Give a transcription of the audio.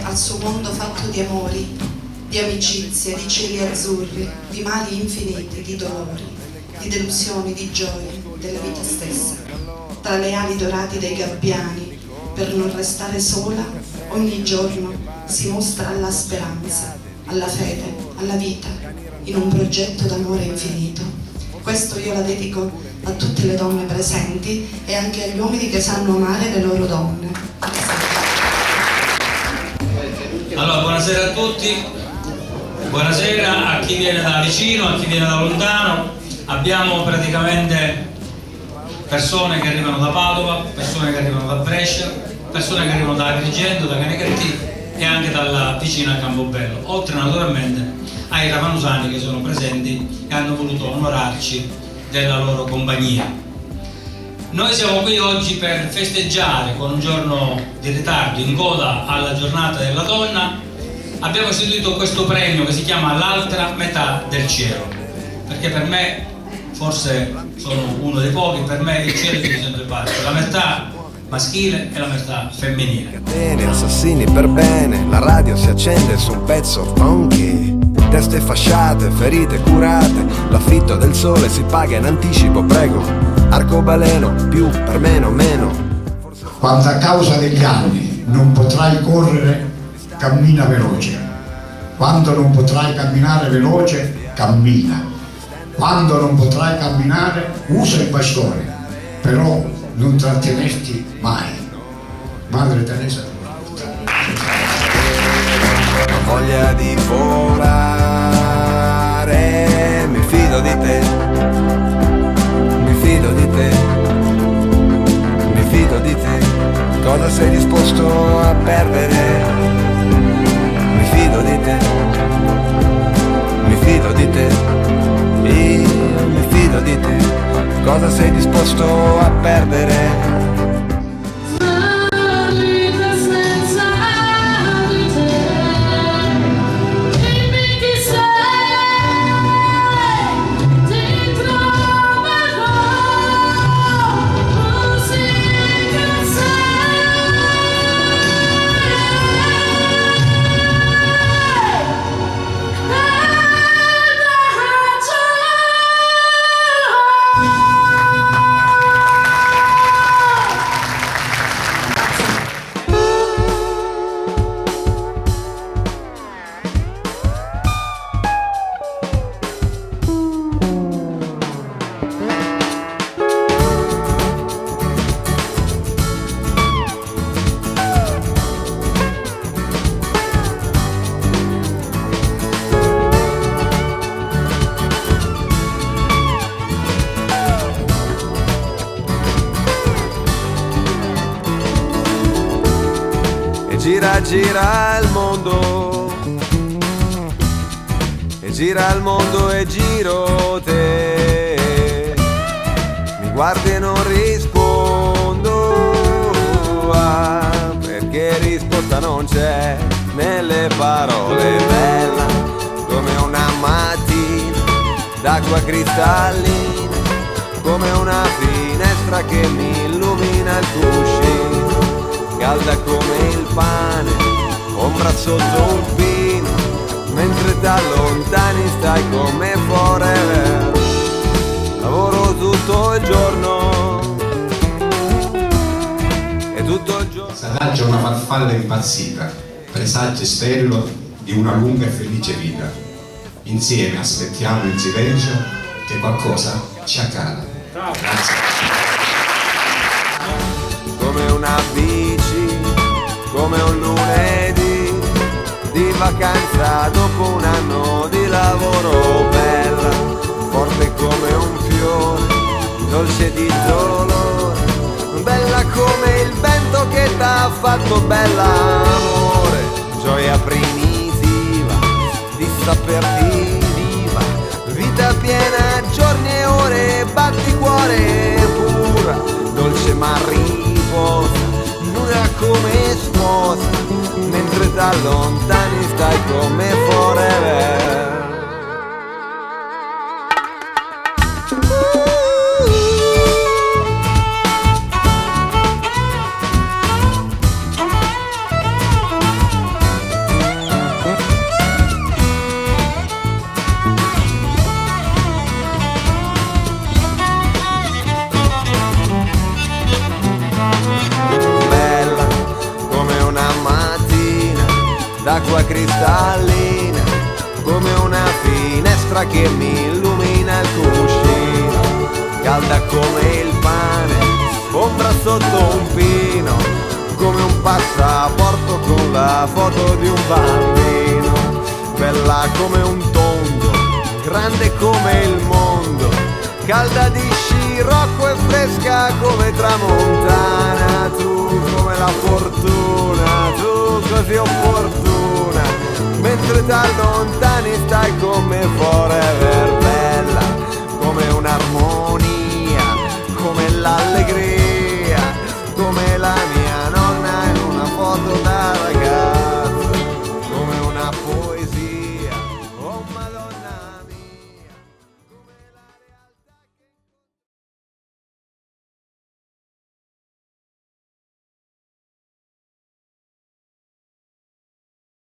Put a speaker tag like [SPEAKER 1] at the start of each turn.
[SPEAKER 1] al suo mondo fatto di amori, di amicizie, di cieli azzurri, di mali infiniti, di dolori, di delusioni, di gioie, della vita stessa. Tra le ali dorate dei gabbiani, per non restare sola, ogni giorno si mostra alla speranza, alla fede, alla vita, in un progetto d'amore infinito. Questo io la dedico a tutte le donne presenti e anche agli uomini che sanno amare le loro donne.
[SPEAKER 2] Allora, buonasera a tutti, buonasera a chi viene da vicino, a chi viene da lontano. Abbiamo praticamente persone che arrivano da Padova, persone che arrivano da Brescia, persone che arrivano da Agrigento, da Canechetti e anche dalla vicina Campobello, oltre naturalmente ai ravanusani che sono presenti e hanno voluto onorarci della loro compagnia. Noi siamo qui oggi per festeggiare con un giorno di ritardo in coda alla giornata della donna. Abbiamo istituito questo premio che si chiama l'altra metà del cielo, perché per me, forse sono uno dei pochi, per me il cielo è diviso in due parti, la metà maschile e la metà femminile.
[SPEAKER 3] Bene, assassini per bene, la radio si accende su un pezzo funky. Teste fasciate, ferite curate, l'affitto del sole si paga in anticipo, prego. Arcobaleno, più per meno, meno.
[SPEAKER 4] Quando a causa degli anni non potrai correre, cammina veloce. Quando non potrai camminare veloce, cammina. Quando non potrai camminare, usa il bastone, però non trattenerti mai. Madre Teresa.
[SPEAKER 3] Voglia di volare, mi fido di te, mi fido di te, mi fido di te. Cosa sei disposto a perdere? Mi fido di te, mi fido di te, io mi fido di te. Cosa sei disposto a perdere? Gira, gira il mondo, e gira il mondo e giro te. Mi guardi e non rispondo, perché risposta non c'è nelle parole. Bella come una mattina d'acqua cristallina, come una finestra che mi illumina il cuscino. Calda come il pane, ombra sotto un pino, mentre da lontani stai come forever. Lavoro tutto il giorno e tutto il giorno.
[SPEAKER 5] S'adagia una farfalla impazzita, presagio stereo di una lunga e felice vita. Insieme aspettiamo in silenzio che qualcosa ci accada. Grazie.
[SPEAKER 3] Come una bici, come un lunedì di vacanza dopo un anno di lavoro. Bella, forte come un fiore, dolce di dolore, bella come il vento che t'ha fatto bella. Amore, gioia primitiva di saperti viva, vita piena, giorni e ore, batti cuore pura, dolce mariposa, nuda come sposa, mentre da lontani stai come forever. un'acqua cristallina, come una finestra che mi illumina il cuscino, calda come il pane, ombra sotto un pino, come un passaporto con la foto di un bambino, bella come un tondo, grande come il mondo, calda di scirocco e fresca come tramontana, tu come la fortuna, tu così opportuna, mentre tallo